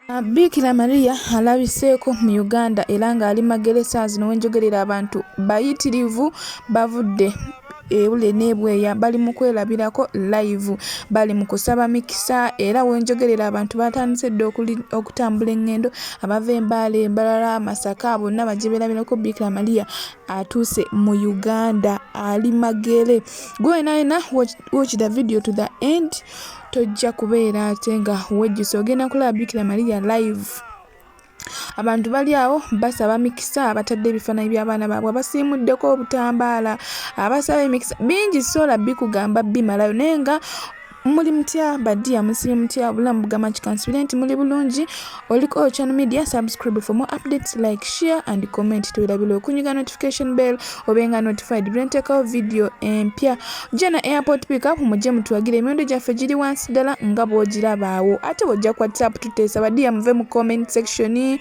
Bikira Maria alabiseeko mu Uganda era ng'ali magereza zino wenjogerera abantu bayitirivu bavudde ebule n'ebweya bali mu kwerabirako live bali mu kusaba mikisa era wenjogerera abantu batandise dde okutambula engendo abava Mbale Mbarara Masaka bonna bajje beerabirako Bikira Maria atuuse mu Uganda ali magere. Gwe naina watch the video to the end tojja kubeera ate nga wejjusa ogenda kulaba Bikira Maria live. Abantu bali awo basaba mikisa abatadde ebifaananyi by'abaana baabwe abasiimuddeko obutambaala abasaba emikisa bingi sola bikugamba bimalayo naye nga muli mutya Badia musiri mutya obulamu bugama kikansibire nti muli bulungi oliko channel media subscribe for more updates like share and comment tuyirabire okunyiga notification bell obenga notified brenteko video empya jana airport pick up mujje mutuwagire emiwendo gyaffe giri wansi ddala nga bw'ogirabaawo ate bw'ojja ku WhatsApp tuteesa Badia muve mu comment section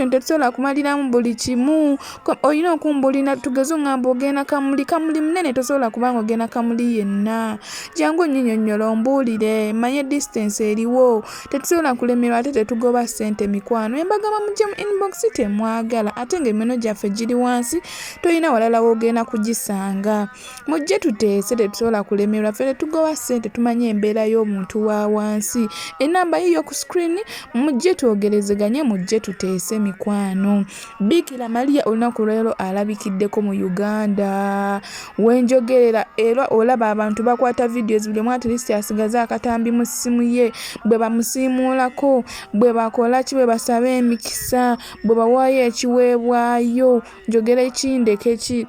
tetusobola kumaliramu buli kimu olina okumbulira tugeze ngamba ogenda kamuli munene tosobola kubanga ogenda kamuli yenna jangu nnyinyo ombuulire manye distance eriwo tetusobola kulemerwa ate tetugoba ssente mikwano embagama mujje mu inbox temwagala ate ng'emeno gyaffe giri wansi tolina walala wogenda kugisanga mujje tuteese tetusobola kulemerwa ffe tetugoba ssente tumanye embeera y'omuntu wa wansi enamba yiyo ku screen mujje twogerezeganye mujje tuteese mikwano. Bikira Maria olunaku leero alabikiddeko mu Uganda wenjogerera era olaba abantu bakwata videos buli mwati asigaza akatambi mu ssimu ye bwe bamusiimuulako bwe bakola ki bwe basaba emikisa bwe bawaayo ekiweebwayo njogera ekindeke ki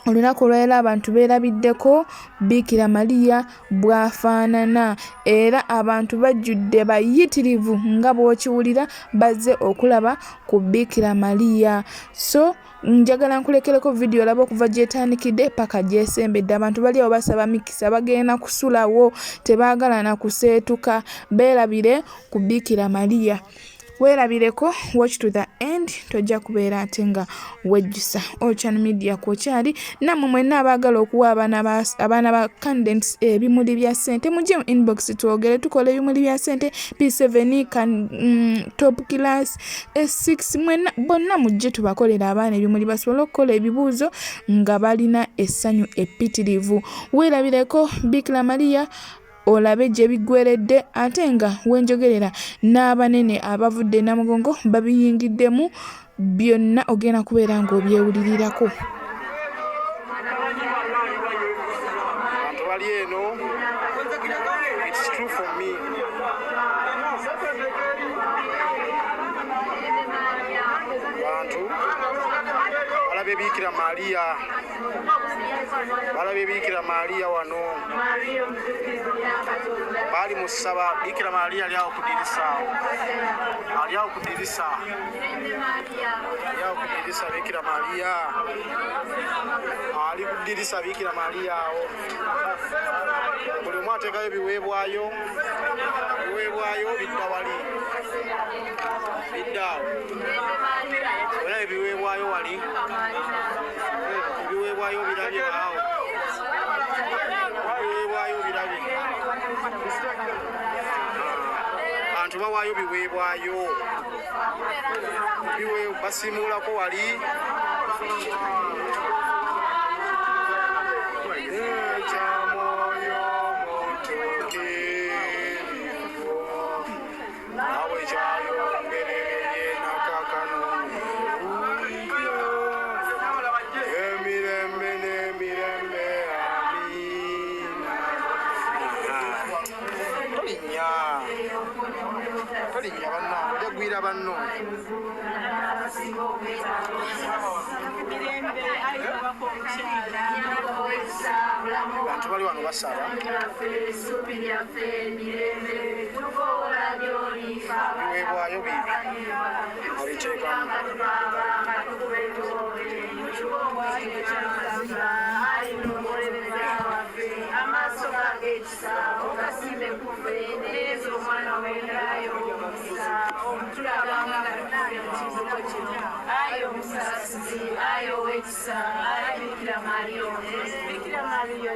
olunaku olwaleero abantu beerabiddeko Bikira Maria bw'afaanana era abantu bajjudde bayitirivu nga bw'okiwulira bazze okulaba ku Bikira Maria. So njagala nkulekereko video laba okuva gyetandikidde paka gyesembedde abantu bali awo basaba mikisa bagenda kusulawo tebaagala na kuseetuka beerabire ku Bikira Maria. Weerabireko watch to the end tojja kubeera ate nga wejjusa channel media kwokyali nammwe mwenna abaagala okuwa abaana ba candidates ebimuli bya ssente mujje mu inbox twogere tukola ebimuli bya ssente P7 top class S6 mwenna bonna mujje tubakolera abaana ebimuli basobole okukola ebibuuzo nga balina essanyu epitirivu. Weerabireko Bikira Maria olabe gye biggweredde ate nga wenjogerera n'abanene abavudde Namugongo babiyingiddemu byonna ogenda kubeera ng'obyewulirirako. Balabe Bikira Maria wano bali musaba Bikira Maria ali awo kudirisa Bikira Maria ali kudirisa Bikira Maria awo buli omu ateekayo ebiweebwayo bidda wali biddaawo era ebiweebwayo wali ebiweebwayo birabye awo ebiweebwayo birabye abantu bawaayo biweebwayo basiimuulako wali banno bantu bali wano basaba biweebwayo bibi abiteekamu Bikira Maria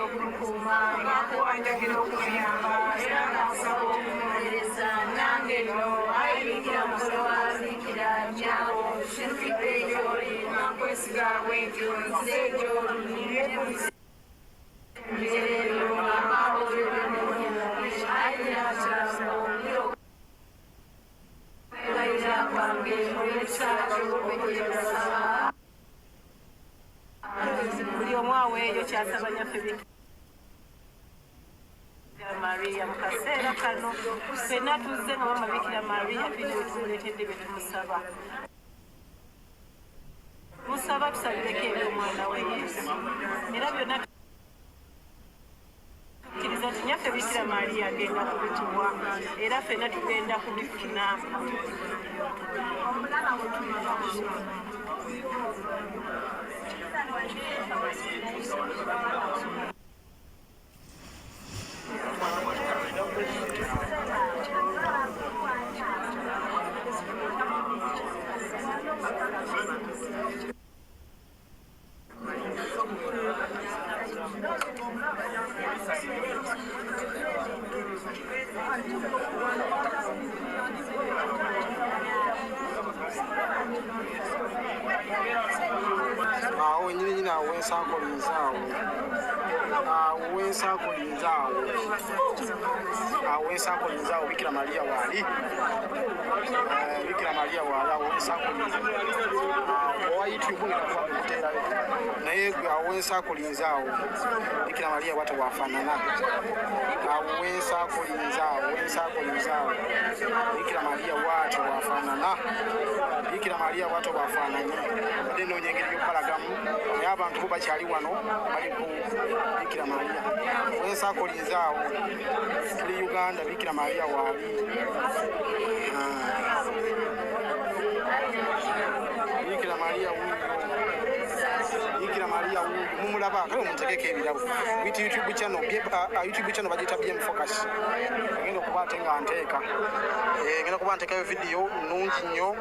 okumukuuma nakuwanjagira okuyamba era nakusaba okumuweereza nange nno ayibikira mukolo wa bikira nyawo sirukidde egy'oli nankwesiga bwentyo nze egy'oli njereero amawulire ayina kyalo era kwange olw'ekisaala ky'okubeereza buli omu aweeyo kyasaba nyaffe Bikira Maria mu kaseera kano ffenna tuzze nga mama Bikira Maria bino tumuleetedde bye tumusaba musaba tusabireko eri omwana we Yesu era byonna tukkiriza nti nyaffe Bikira Maria agenda kubituwa era ffenna tugenda kubifuna awo nyini awo wensakolinzaawo wensakolinzaawo Bikira Maria waali Bikira Maria waali awo wensakolinza owa YouTube ngakubakuterayo naye gwe awo wensakolinzaawo Bikira Maria wate wafaanana awo wensakolinzaawo Bikira Maria wate wafaanana Bikira Maria wate wafaananye ate noonya engeri y'okubalagamu naye abantu bo bakyali wano bali ku Bikira Maria wensakolinzaawo tuli Uganda Bikira Maria waali Bikira Maria wuuyo Bikira Maria wuuyo mumulaba kale mumutegeko ebirabo biyita YouTube channel bagiyita BM Focus ngenda okuba ate nga nteeka ngenda kuba nteekayo vidiyo nnungi nnyo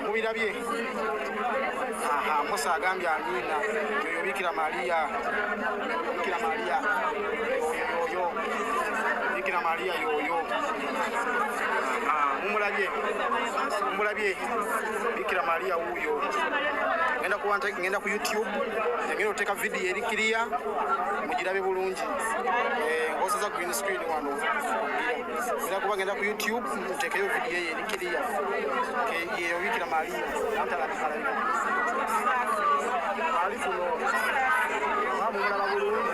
mubirabye Musa agambye amiina yoyo Bikira Maria yoyo Bikira Maria yoyo mumulabye Bikira Maria wuuyo ngenda ku YouTube ngenda oteeka vidiyo eri kiriya mugirabe bulungi ng'osaza green screen wano ngenda kuba ngenda ku YouTube nteekeyo vidiyo eyo eri kiriya yeyo Bikira Maria antalabikalaika ali kuno mumulaba bulungi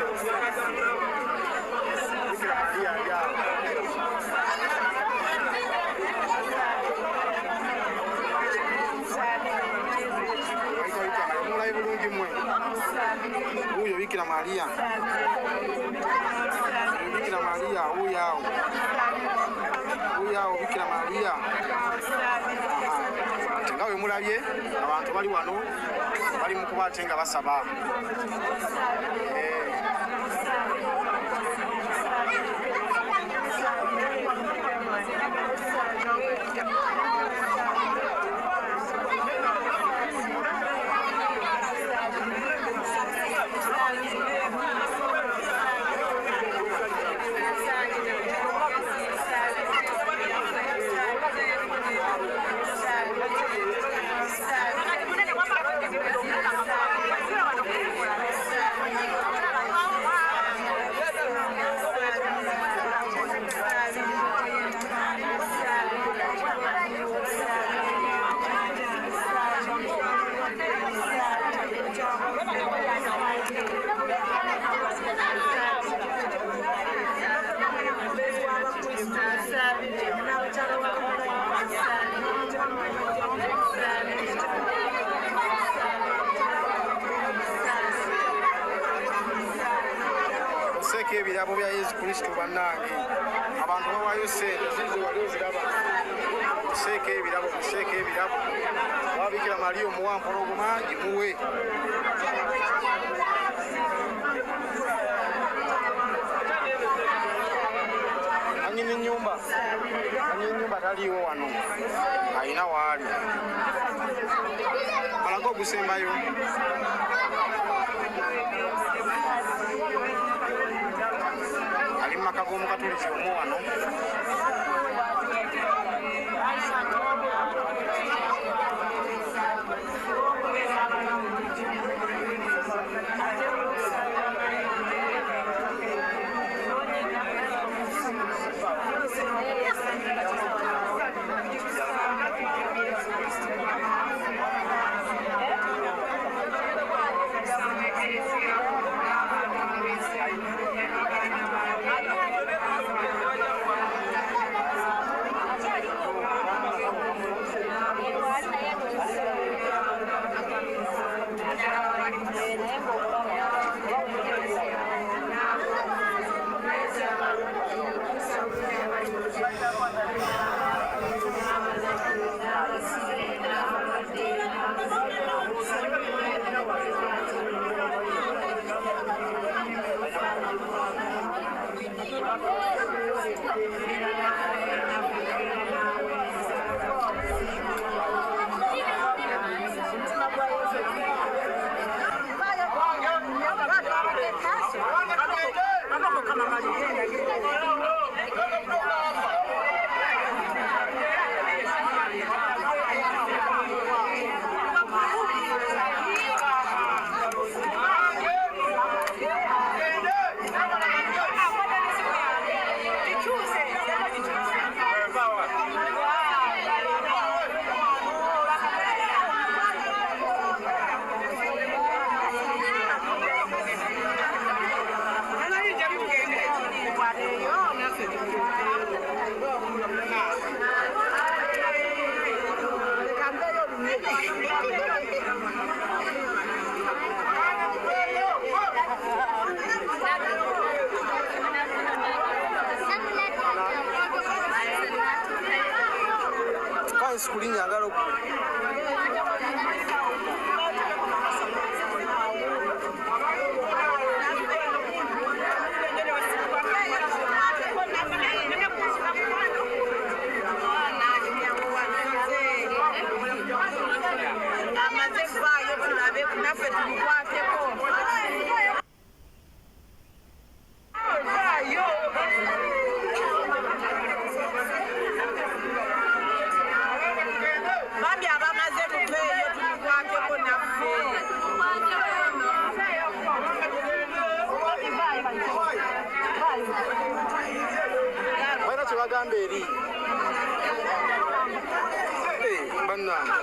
Bikira Maria ali awo mulabe bulungi mmwe wuuyo Bikira Maria wuuyo awo Bikira Maria nga we mulabye abantu bali wano bali mu kuba ate nga basaba ebirabo bya Yesu Kristo bannange abantu bawaayo sente zizo wali oziraba museeko ebirabo wa Bikira Maria omuwampologoma gimuwe anyini nyumba taliiwo wano ayina waali malago gusembayo ali maka g'omukatoliki omu wano kulinyangalo Gamberi banana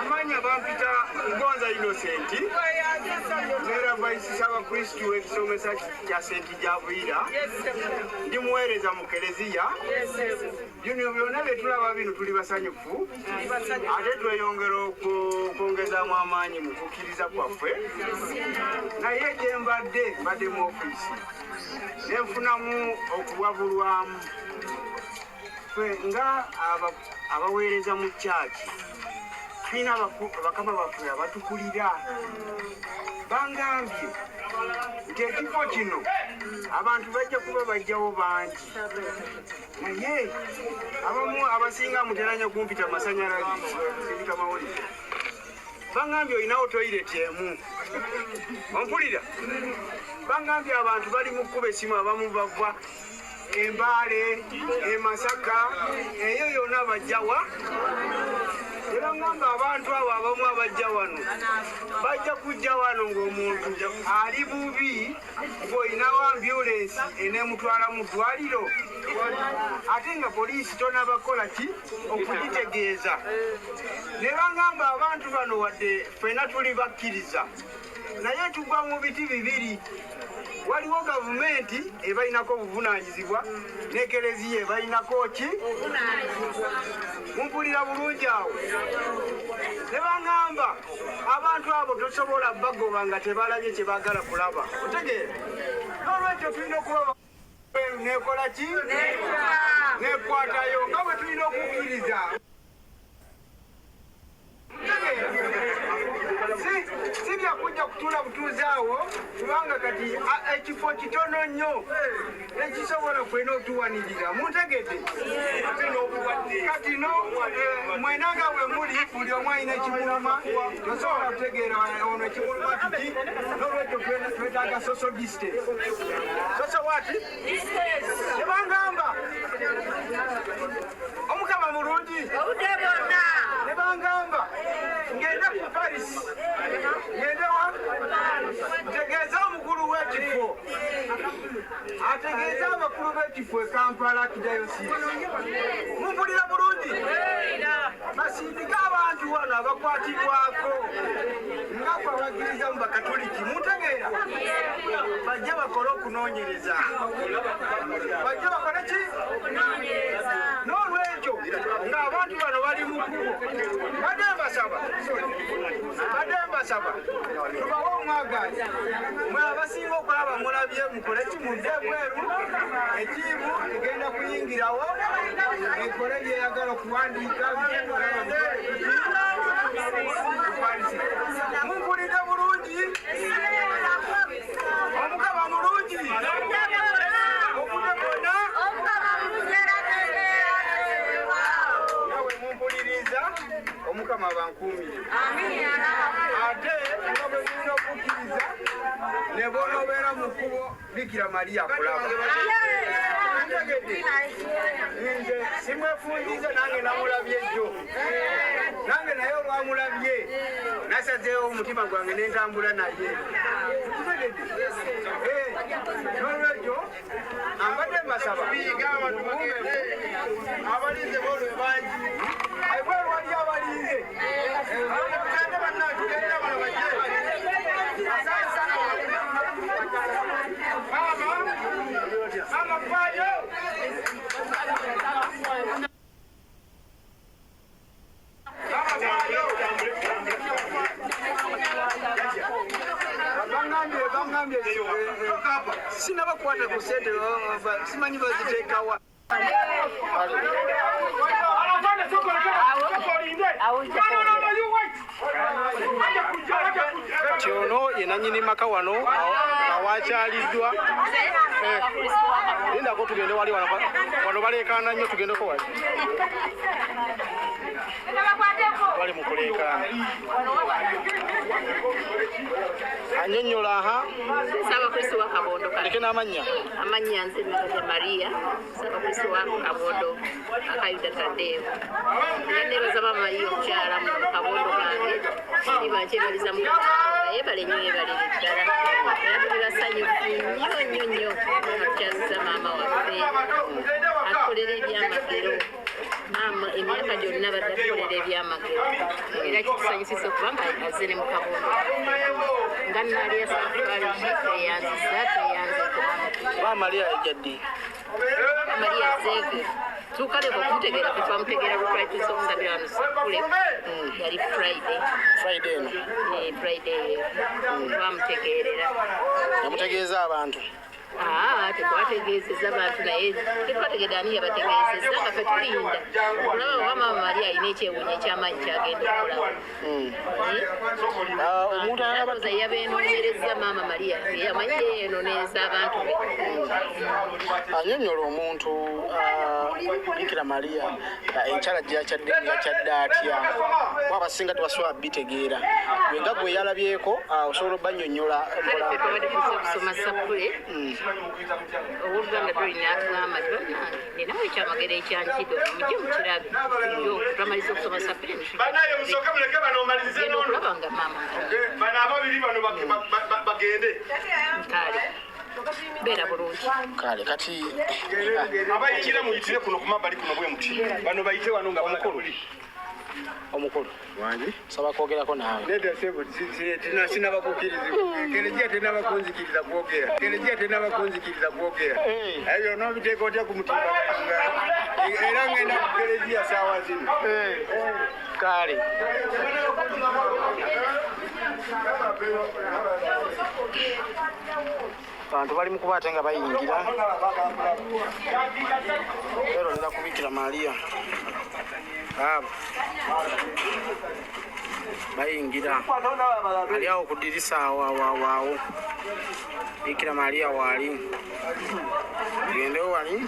amanya bampita Ngonza Innocent era vice saba Kristo ekisomesa kya St. Javira ndi muweereza mu Keleziya bino byonna betulaba bino tuli basanyufu ate tweyongera okwongezaamu amaanyi mu kukkiriza kwaffe naye gye mbadde mu ofiisi nenfunamu okuwabulwamu ffe nga abaweereza mu kyaki tulina bakama baffe abatukulira bangambye nti ekifo kino abantu bajja kuba bajjawo bangi naye abamu abasinga muteranya kumpita masanyalazi sirika mawulire bangambye olinawo toilet emu ompulira bangambye abantu bali mu kkuba essimu abamu bava Embaale Masaka eyo yonna bajjawa ebangamba abantu abo abamu abajja wano bajja kujja wano ng'omuntu ali bubi ng'olinawo ambulensi eneemutwala mu ddwaliro ate nga poliisi tonabakola ki okugitegeeza ne bangamba abantu bano wadde ffena tuli bakkiriza naye tugwa mu biti bibiri waliwo gavumenti ebalinako obuvunaanyizibwa n'ekereziya ebalinako ki mumpulira bulungi awo ne bangamba abantu abo tosobola bagoba nga tebalabye kye baagala kulaba otegeera n'olwekyo tulina okuba nekola ki nekwatayo nga bwe tulina okukkiriza si byakujja kutuula butuuzi awo kubanga kati ekifo kitono nnyo ekisobola kwena otuwanirira muntegedde kati no mwenanga we muli buli omu alina ekimuluma tosobola kutegeera ono ekimuluma tuti n'olwekyo twetaaga social distance social what nebangamba omukama mulungi nebangamba ngenda ku Paris ngendewa ntegeeza omukulu w'ekifo ategeeza abakulu b'ekifo e Kampala kidayosisi mumpulira bulungi basindika abantu wano abakwatibwako nga kwabagiriza mu bakatoliki muntegeera bajja bakole okunoonyereza bajja bakole ki n'olwekyo ng'abantu bano bali mu kkubo badde mbasaba tubawe omwagaanya mwe abasinga okulaba mulabye mukole ki mudde bweru ekiimu egenda kuyingirawo ekole byeyagala okuwandiika mumpulidde bulungi omukama mulungi obudde bwonna nawe mumpuliriza omukama bankuumire ate nga bwe tulina okukkiriza ne bw'onoobeera mu kkubo Bikira Mariya akulaba ntegedde nze simwefundize nange namulabye jjo nange naye olwamulabye nasazeewo omutima gwange nentambula naye ntegedde n'olwekyo ambadde mbasaba abalinze boolwe bangi bweru wali abalinze sinabakwata ku sente simanyi baziteekawa kyono ye nannyini maka wano awakyaliddwa lindako tugende wali wano baleekaana nnyo tugendeko wali bali mu kuleekaana annyonnyola aha Ssaabakristo wa Kabondo leke n'amannya amannya nze Muganda Maria Ssaabakristo wa Kabondo Akayuda Taddeewo nebaza mama yo omukyala mu Kabondo kange nibankyebaliza yebale nnyo yebalire ddala era basanyufu nnyo akyaziza maama waffe atukolera ebyamagero maama emyaka gyonna badde atukolera ebyamagero era kitusanyusiza okuba nga azze ne mu Kabondo nga nali yasafaalishi teyanzika Maria ejjadde Maria zeege tukaleko okumutegeera fe twamutegeera lwatwali tuze omundabira wano Sakule yali Friday eno. Friday twamutegeerera yamutegeeza abantu Tekwategeezezza bantu naye tetwategedde ani yabategeezezza nga ffe tulinda okulaba oba Maama Maria alina ekyewuunyo eky'amaanyi kyagenda okulaba yabenoonyereza Maama Maria yamanyi yeenoonyereza abantu be. Annyonnyola omuntu Bikira Maria enkyala gy'akyadde atya abasinga tebasobola bitegeera wenga gwe yalabyeko osobola obbannyonnyola okusoma sappule Uganda tulina atugamba ninawe ekyamagero ekyankido mujje mukirabe twamaliza okusoma sappule okulaba nga Maama bagende kale beera bulungi kale kati abayitire muyitire kuno ku mabbali kuno bwe muti bano bayite wano nga omukulu wangi saba kwogerako naawe Neda sebo sinabakukiriza tenabakunzikiriza kwogera ebyo nobiteeka otya ku mutima era ngenda ku kereziya saawa zino kale abantu bali mu kuba ate nga bayingira beerondera ku Bikira Maria abo bayingira ali awo ku ddirisa awo Bikira Maria waali gendewo wali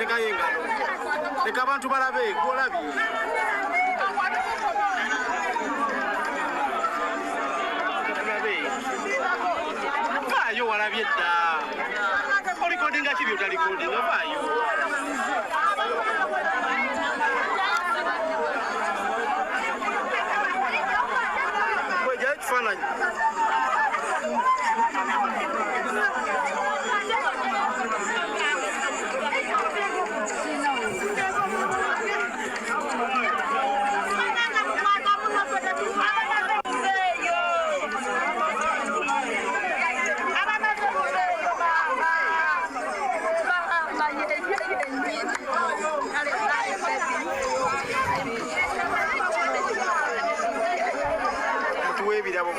tekayo engalo leka abantu balabe golabye vaayo walabye dda olikodinga kibi otalikodinga vaayo wejayo ekifaananyi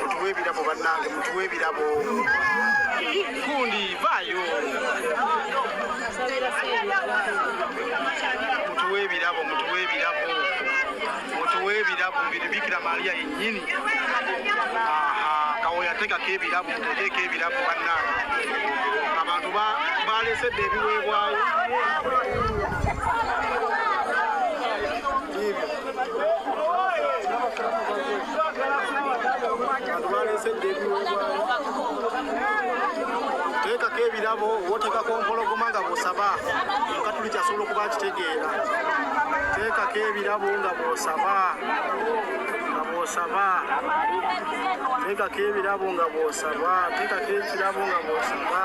mutuwe ebirabo bannange mutuwe ebirabo gundi vaayo mutuwe ebirabo Bikira Maria yennyini kawo yateekako ebirabo muteekeko ebirabo bannange abantu baleesedde ebiweebwayo teekako ebirabo woteekako mpologoma nga bw'osaba Omukatuliki asobola okuba akitegeera teekako ebirabo nga bw'osaba teekako ebirabo nga bw'osaba teekako ekirabo nga bw'osaba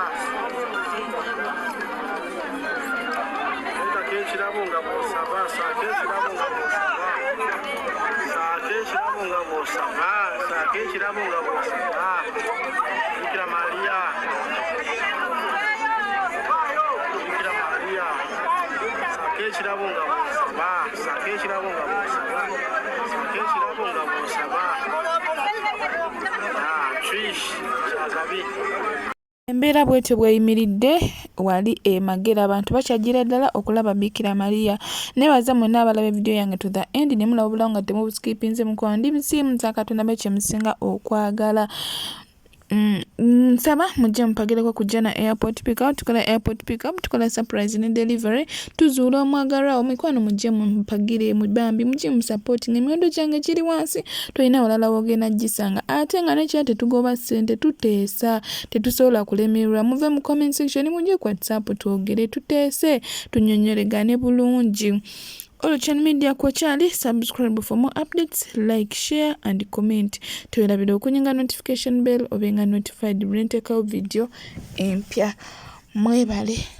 teekako ekirabo nga bw'osaba saako ekirabo nga bw'osaba saako ekirabo nga bw'osaba saako ekirabo nga bw'osaba Bikira Maria saako ekirabo nga bw'osaba saako ekirabo nga bw'osaba saako ekirabo nga bw'osaba Trish kyagabi embeera bwetyo bweyimiridde wali Magera abantu bakyagira ddala okulaba Bikira Maria nebaza mwenna abalaba vidiyo yange to the end ne mulaba obulawo nga temubuskipinze mukola ndi bisiimu za Katonda bekye musinga okwagala nsaba mujje mupagereko kujja na airport pick up tukola airport pick up tukola surprise ne delivery tuzuula omwagalwa omukwano mujje mupagire mubambi mujje musupport ng'emiwendo gyange kiri wansi tolina walala wogenda gisanga ate nga nekya tetugoba ssente tuteesa tetusobola kulemererwa muve mu comment section mujje ku WhatsApp twogere tuteese tunyonyolegane bulungi. Oluchannel media kwachali subscribe for more updates, like, share and comment. Tuwelabira okunyinga notification bell obenga notified when take out video empya. Mwebale.